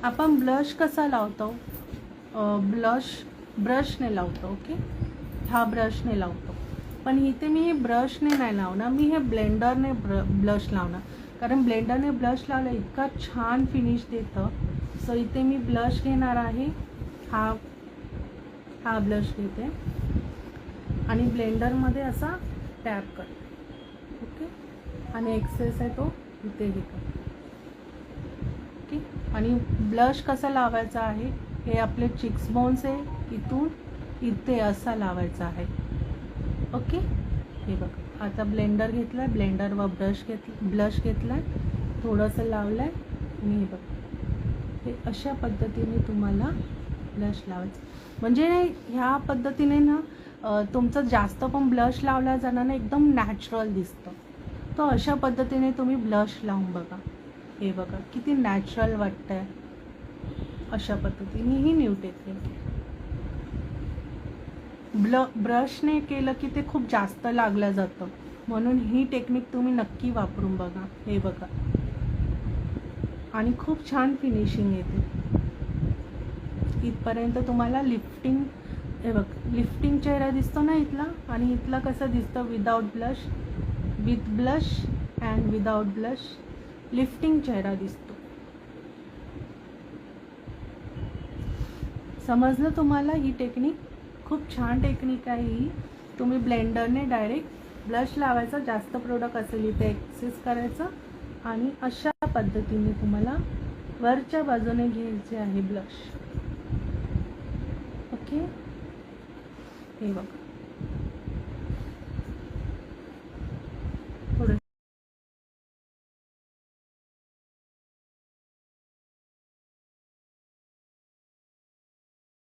आपण ब्लश कसा लावतो, ब्रशने लावतो. ओके, हा ब्रशने लावतो. पण इथे मी हे ब्रशने नाही लावणार, मी हे ब्लेंडरने ब्लश लावणार. कारण ब्लेंडरने ब्लश लावलं इतका छान फिनिश देतं. सो इथे मी ब्लश घेणार आहे. हा ब्लश घेते आणि ब्लेंडरमध्ये असा टॅप करते. ओके, आणि एक्सेस आहे तो इथे हे करते. ओके, आणि ब्लश कसा लावायचा आहे, हे आपले चिक्स बोन्स आहे, इथून इथे असा लावायचा आहे. ओके, हे बघा आता ब्लेंडर घेतला आहे, ब्लेंडरवर ब्लश घेतला आहे, थोडंसं लावलं आहे आणि हे बघा हे अशा पद्धतीने तुम्हाला ब्लश लावायचं. म्हणजे ह्या पद्धतीने ना तुमचं जास्त पण ब्लश लावला जाणार ना, एकदम नॅचरल दिसतं. तो अशा पद्धतीने तुम्ही ब्लश लावून बघा. हे बघा किती नॅचरल वाटतं आहे. अशा पद्धतीने ही न्यू टेक्निक. ब्रशने केलं की ते खूप जास्त लागलं जातं, म्हणून ही टेक्निक तुम्ही नक्की वापरून बघा. हे बघा आणि खूप छान फिनिशिंग येते. इथपर्यंत तुम्हाला लिफ्टिंग, हे बघ लिफ्टिंग चेहरा दिसतो ना इथला, आणि इथला कसं दिसतं without blush, with blush and without blush, lifting चेहरा दिसतो. समजलं तुम्हाला? ही टेक्निक खूप छान टेक्निक आहे ही. तुम्ही ब्लेंडरने डायरेक्ट ब्लश लावायचा, जास्त प्रोडक्ट असेल इथे एक्सेस करायचं आणि अशा पद्धतीने तुम्हाला वरच्या बाजूने घ्यायचे आहे ब्लश. ओके, हे बघा